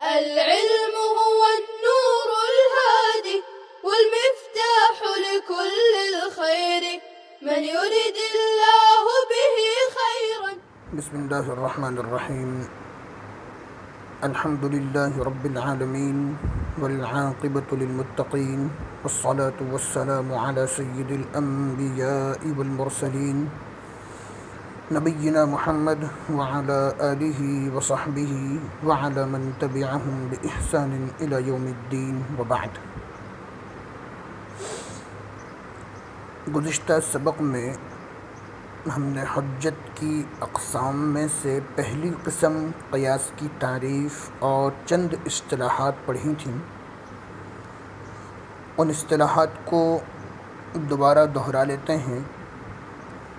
العلم هو النور الهادي والمفتاح لكل الخير من يرد الله به خيرا. بسم الله الرحمن الرحيم. الحمد لله رب العالمين والعاقبة للمتقين والصلاة والسلام على سيد الأنبياء والمرسلين نبينا محمد وعلى آله وصحبه وعلى من تبعهم بإحسان إلى يوم الدين وبعد. گزشتہ سبق میں ہم نے حجت کی اقسام میں سے پہلی قسم قیاس کی تعریف اور چند اصطلاحات پڑھی تھیں. ان اصطلاحات کو دوبارہ دہرا لیتے ہیں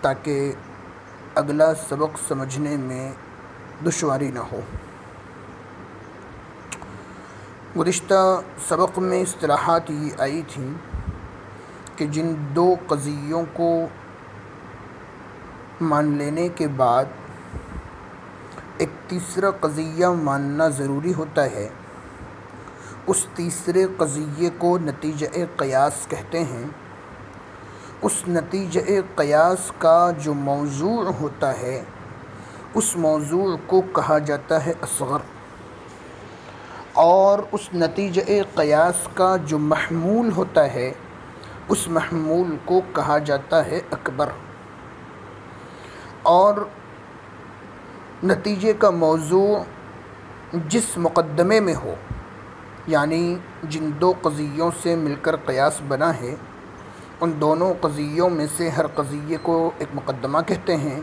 تاکہ اگلا سبق سمجھنے میں دشواری نہ ہو. گزشتہ سبق میں اصطلاحات یہ آئی تھیں کہ جن دو قضیوں کو مان لینے کے بعد ایک تیسرا قضیہ ماننا ضروری ہوتا ہے، اس تیسرے قضیے کو نتیجہ قیاس کہتے ہیں. اس نتیجہ قیاس کا جو موضوع ہوتا ہے اس موضوع کو کہا جاتا ہے اصغر، اور اس نتیجہ قیاس کا جو محمول ہوتا ہے اس محمول کو کہا جاتا ہے اکبر. اور نتیجے کا موضوع جس مقدمے میں ہو، یعنی جن دو قضیوں سے مل کر قیاس بنا ہے، ان دونوں قضیوں میں سے ہر قضیے کو ایک مقدمہ کہتے ہیں.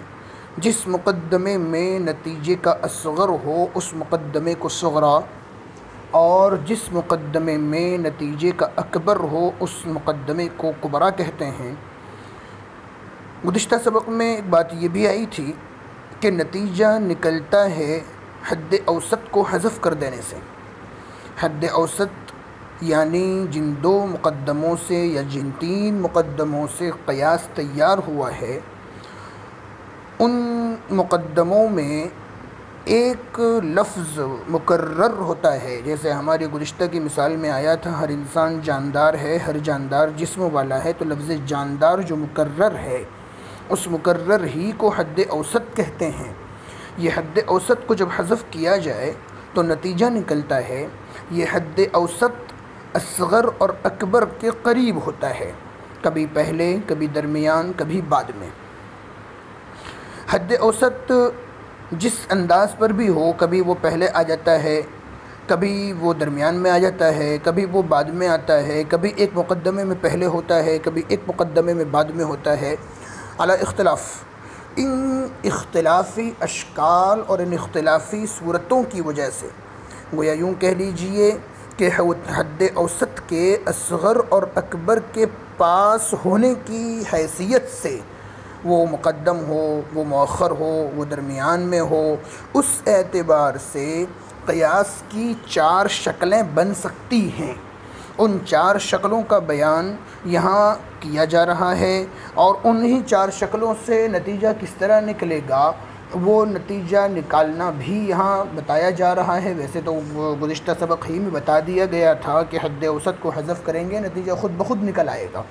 جس مقدمے میں نتیجے کا اصغر ہو اس مقدمے کو صغرا، اور جس مقدمے میں نتیجے کا اکبر ہو اس مقدمے کو کبرا کہتے ہیں. گزشتہ سبق میں ایک بات یہ بھی آئی تھی کہ نتیجہ نکلتا ہے حد اوسط کو حذف کر دینے سے. حد اوسط یعنی جن دو مقدموں سے یا جن تین مقدموں سے قیاس تیار ہوا ہے، ان مقدموں میں ایک لفظ مکرر ہوتا ہے. جیسے ہماری گزشتہ کی مثال میں آیا تھا، ہر انسان جاندار ہے، ہر جاندار جسم والا ہے، تو لفظ جاندار جو مکرر ہے اس مکرر ہی کو حد اوسط کہتے ہیں. یہ حد اوسط کو جب حذف کیا جائے تو نتیجہ نکلتا ہے. یہ حد اوسط اصغر اور اکبر کے قریب ہوتا ہے، کبھی پہلے، کبھی درمیان، کبھی بعد میں. حد اوسط جس انداز پر بھی ہو، کبھی وہ پہلے آ جاتا ہے، کبھی وہ درمیان میں آ جاتا ہے، کبھی وہ بعد میں آتا ہے، کبھی ایک مقدمے میں پہلے ہوتا ہے، کبھی ایک مقدمے میں بعد میں ہوتا ہے، علی اختلاف. ان اختلافی اشکال اور ان اختلافی صورتوں کی وجہ سے گویا یوں کہہ لیجئے کہ حد اوسط کے اصغر اور اکبر کے پاس ہونے کی حیثیت سے وہ مقدم ہو، وہ مؤخر ہو، وہ درمیان میں ہو، اس اعتبار سے قیاس کی چار شکلیں بن سکتی ہیں. ان چار شکلوں کا بیان یہاں کیا جا رہا ہے، اور انہی چار شکلوں سے نتیجہ کس طرح نکلے گا وہ نتیجہ نکالنا بھی یہاں بتایا جا رہا ہے. ویسے تو گزشتہ سبق ہی میں بتا دیا گیا تھا کہ حد اوسط کو حذف کریں گے نتیجہ خود بخود نکل آئے گا.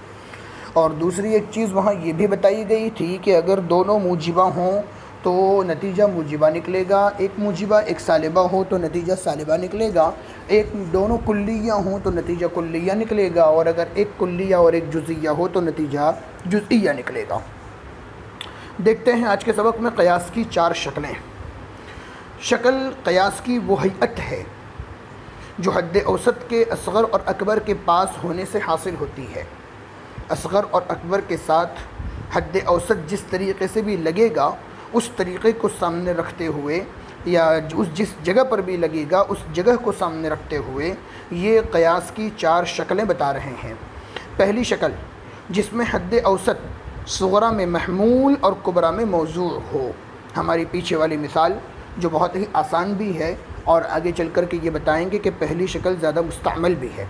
اور دوسری ایک چیز وہاں یہ بھی بتائی گئی تھی کہ اگر دونوں موجبہ ہوں تو نتیجہ موجبہ نکلے گا، ایک موجبہ ایک سالبہ ہو تو نتیجہ سالبہ نکلے گا، دونوں کلیہ ہوں تو نتیجہ کلیہ نکلے گا، اور اگر ایک کلیہ اور ایک جزئیہ ہو تو نتیجہ جزئیہ نکلے گا. دیکھتے ہیں آج کے سبق میں قیاس کی چار شکلیں. شکل قیاس کی وہ ہیئت ہے جو حد اوسط کے اصغر اور اکبر کے پاس ہونے سے حاصل ہوتی ہے. اصغر اور اکبر کے ساتھ حد اوسط جس طریقے سے بھی لگے گا اس طریقے کو سامنے رکھتے ہوئے، یا جس جگہ پر بھی لگے گا اس جگہ کو سامنے رکھتے ہوئے یہ قیاس کی چار شکلیں بتا رہے ہیں. پہلی شکل جس میں حد اوسط صغرا میں محمول اور کبرا میں موضوع ہو. ہماری پیچھے والی مثال جو بہت ہی آسان بھی ہے اور آگے چل کر کے یہ بتائیں گے کہ پہلی شکل زیادہ مستعمل بھی ہے،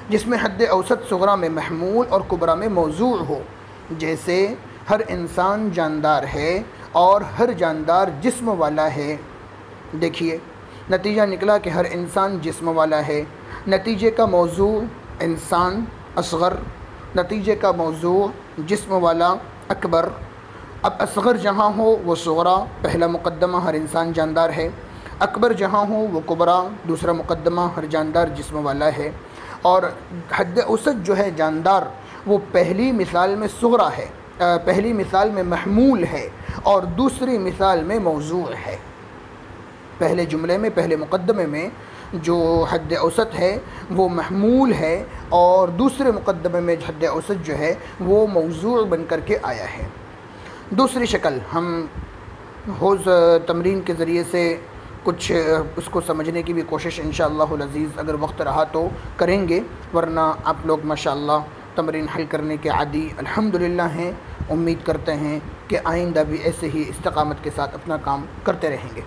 جس میں حد اوسط صغرا میں محمول اور کبرا میں موضوع ہو. جیسے ہر انسان جاندار ہے اور ہر جاندار جسم والا ہے. دیکھیے نتیجہ نکلا کہ ہر انسان جسم والا ہے۔ نتیجے کا موضوع انسان اصغر، نتیجے کا موضوع جسم والا اکبر۔ اب اصغر جہاں ہو وہ صغرا، پہلا مقدمہ ہر انسان جاندار ہے۔ اکبر جہاں ہو وہ کبرا، دوسرا مقدمہ ہر جاندار جسم والا ہے۔ اور حد اوسط جو ہے جاندار وہ پہلی مثال میں صغرا ہے، پہلی مثال میں محمول ہے اور دوسری مثال میں موضوع ہے۔ پہلے جملے میں، پہلے مقدمے میں جو حد اوسط ہے وہ محمول ہے اور دوسرے مقدمے میں حد اوسط جو ہے وہ موضوع بن کر کے آیا ہے۔ دوسری شکل ہم حوض تمرین کے ذریعے سے کچھ اس کو سمجھنے کی بھی کوشش انشاءاللہ العزیز اگر وقت رہا تو کریں گے، ورنہ آپ لوگ ماشاءاللہ تمرین حل کرنے کے عادی الحمدللہ ہیں۔ امید کرتے ہیں کہ آئندہ بھی ایسے ہی استقامت کے ساتھ اپنا کام کرتے رہیں گے۔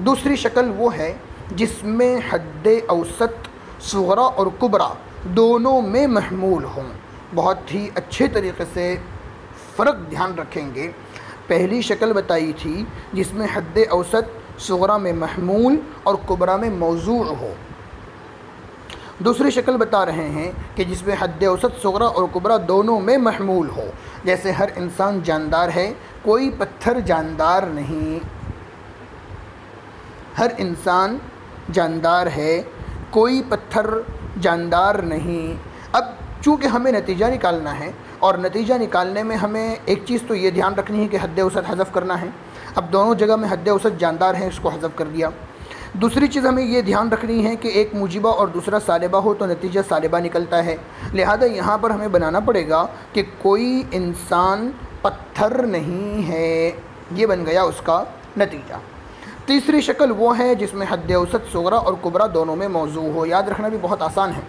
دوسری شکل وہ ہے جس میں حد اوسط صغرا اور کبرا دونوں میں محمول ہوں۔ بہت ہی اچھے طریقے سے فرق دھیان رکھیں گے۔ پہلی شکل بتائی تھی جس میں حد اوسط صغرا میں محمول اور کبرا میں موضوع ہو۔ دوسری شکل بتا رہے ہیں کہ جس میں حد اوسط صغرا اور کبرا دونوں میں محمول ہو، جیسے ہر انسان جاندار ہے، کوئی پتھر جاندار نہیں۔ ہر انسان جاندار ہے، کوئی پتھر جاندار نہیں۔ اب چونکہ ہمیں نتیجہ نکالنا ہے اور نتیجہ نکالنے میں ہمیں ایک چیز تو یہ دھیان رکھنی ہے کہ حد اوسط حذف کرنا ہے۔ اب دونوں جگہ میں حد اوسط جاندار ہے، اس کو حذف کر دیا۔ دوسری چیز ہمیں یہ دھیان رکھنی ہے کہ ایک موجبہ اور دوسرا سالبہ ہو تو نتیجہ سالبہ نکلتا ہے، لہذا یہاں پر ہمیں بنانا پڑے گا کہ کوئی انسان پتھر نہیں ہے، یہ بن گیا اس کا نتیجہ۔ تیسری شکل وہ ہے جس میں حد اوسط صغرا اور کبرا دونوں میں موضوع ہو۔ یاد رکھنا بھی بہت آسان ہے۔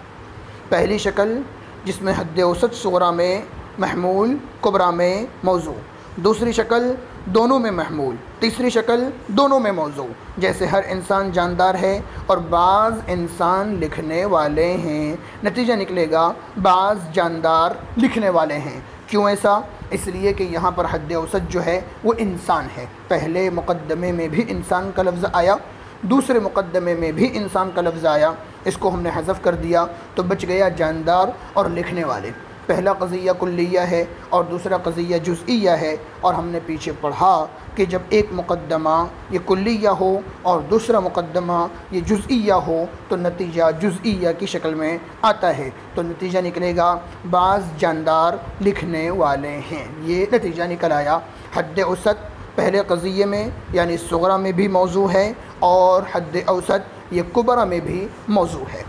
پہلی شکل جس میں حد اوسط صغرا میں محمول، کبرا میں موضوع۔ دوسری شکل دونوں میں محمول، تیسری شکل دونوں میں موضوع، جیسے ہر انسان جاندار ہے اور بعض انسان لکھنے والے ہیں۔ نتیجہ نکلے گا بعض جاندار لکھنے والے ہیں۔ کیوں ایسا؟ اس لیے کہ یہاں پر حد اوسط جو ہے وہ انسان ہے۔ پہلے مقدمے میں بھی انسان کا لفظ آیا، دوسرے مقدمے میں بھی انسان کا لفظ آیا، اس کو ہم نے حذف کر دیا تو بچ گیا جاندار اور لکھنے والے۔ پہلا قضیہ کلیہ ہے اور دوسرا قضیہ جزئیہ ہے، اور ہم نے پیچھے پڑھا کہ جب ایک مقدمہ یہ کلیہ ہو اور دوسرا مقدمہ یہ جزئیہ ہو تو نتیجہ جزئیہ کی شکل میں آتا ہے، تو نتیجہ نکلے گا بعض جاندار لکھنے والے ہیں۔ یہ نتیجہ نکل آیا۔ حد اوسط پہلے قضیے میں یعنی صغرا میں بھی موضوع ہے اور حد اوسط یہ کبرا میں بھی موضوع ہے۔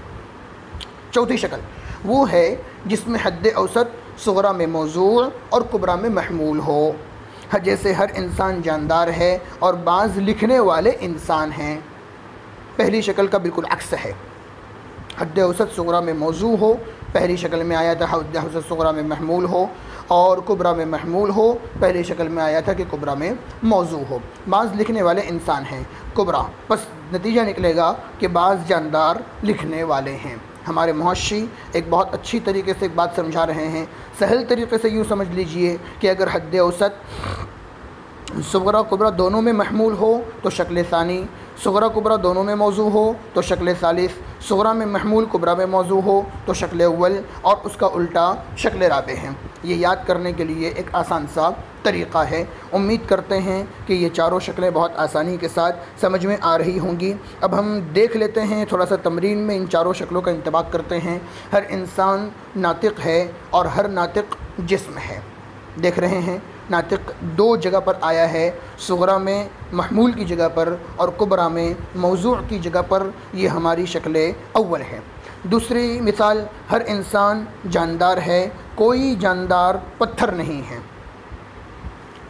چوتھی شکل وہ ہے جس میں حد اوسط صغرا میں موضوع اور کبرا میں محمول ہو، جیسے ہر انسان جاندار ہے اور بعض لکھنے والے انسان ہیں۔ پہلی شکل کا بالکل عکس ہے۔ حد اوسط صغرا میں موضوع ہو، پہلی شکل میں آیا تھا حد اوسط صغرا میں محمول ہو، اور کبرا میں محمول ہو، پہلی شکل میں آیا تھا کہ کبرا میں موضوع ہو۔ بعض لکھنے والے انسان ہیں، کبرا، بس نتیجہ نکلے گا کہ بعض جاندار لکھنے والے ہیں۔ ہمارے محشی ایک بہت اچھی طریقے سے ایک بات سمجھا رہے ہیں، سہل طریقے سے یوں سمجھ لیجئے کہ اگر حد اوسط صغرا کبرا دونوں میں محمول ہو تو شکل ثانی، صغرا کبرا دونوں میں موضوع ہو تو شکل ثالث، صغرا میں محمول کبرا میں موضوع ہو تو شکل اول، اور اس کا الٹا شکل رابع ہے۔ یہ یاد کرنے کے لیے ایک آسان سا طریقہ ہے۔ امید کرتے ہیں کہ یہ چاروں شکلیں بہت آسانی کے ساتھ سمجھ میں آ رہی ہوں گی۔ اب ہم دیکھ لیتے ہیں تھوڑا سا تمرین میں ان چاروں شکلوں کا انطباق کرتے ہیں۔ ہر انسان ناطق ہے اور ہر ناطق جسم ہے۔ دیکھ رہے ہیں ناطق دو جگہ پر آیا ہے، صغرا میں محمول کی جگہ پر اور کبرا میں موضوع کی جگہ پر۔ یہ ہماری شکل اول ہے۔ دوسری مثال، ہر انسان جاندار ہے، کوئی جاندار پتھر نہیں ہے۔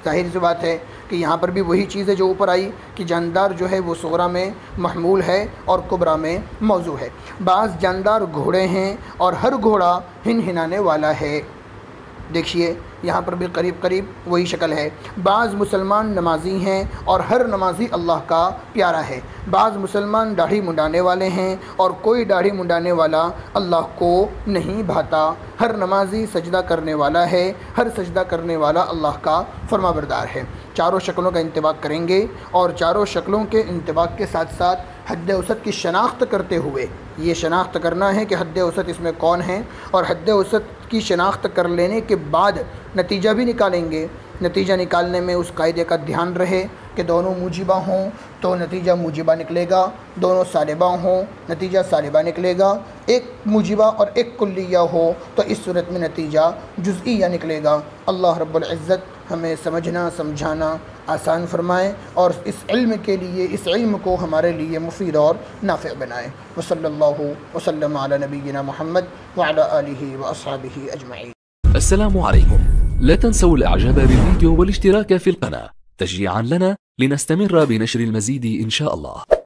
ظاہر سی بات ہے کہ یہاں پر بھی وہی چیز ہے جو اوپر آئی کہ جاندار جو ہے وہ صغرا میں محمول ہے اور کبرا میں موضوع ہے۔ بعض جاندار گھوڑے ہیں اور ہر گھوڑا ہنہنانے والا ہے۔ دیکھیے یہاں پر بھی قریب قریب وہی شکل ہے۔ بعض مسلمان نمازی ہیں اور ہر نمازی اللہ کا پیارا ہے۔ بعض مسلمان داڑھی منڈانے والے ہیں اور کوئی داڑھی منڈانے والا اللہ کو نہیں بھاتا۔ ہر نمازی سجدہ کرنے والا ہے، ہر سجدہ کرنے والا اللہ کا فرما بردار ہے۔ چاروں شکلوں کا انطباق کریں گے اور چاروں شکلوں کے انطباق کے ساتھ ساتھ حد اوسط کی شناخت کرتے ہوئے یہ شناخت کرنا ہے کہ حد اوسط اس میں کون ہیں، اور حد اوسط کی شناخت کر لینے کے بعد نتیجہ بھی نکالیں گے۔ نتیجہ نکالنے میں اس قاعدے کا دھیان رہے کہ دونوں موجبہ ہوں تو نتیجہ موجبہ نکلے گا، دونوں سالبہ ہوں نتیجہ سالبہ نکلے گا، ایک موجبہ اور ایک کلیہ ہو تو اس صورت میں نتیجہ جزئیہ نکلے گا۔ اللہ رب العزت ہمیں سمجھنا سمجھانا آسان فرمائے اور اس علم کے لیے، اس علم کو ہمارے لیے مفید اور نافع بنائے۔ وصلی اللہ وسلم علی نبینا محمد وعلی آلہ واصحابہ اجمعین۔ السلام عليكم. لا تنسوا الاعجاب بالفيديو والاشتراك في القناة تشجيعا لنا لنستمر بنشر المزيد إن شاء الله.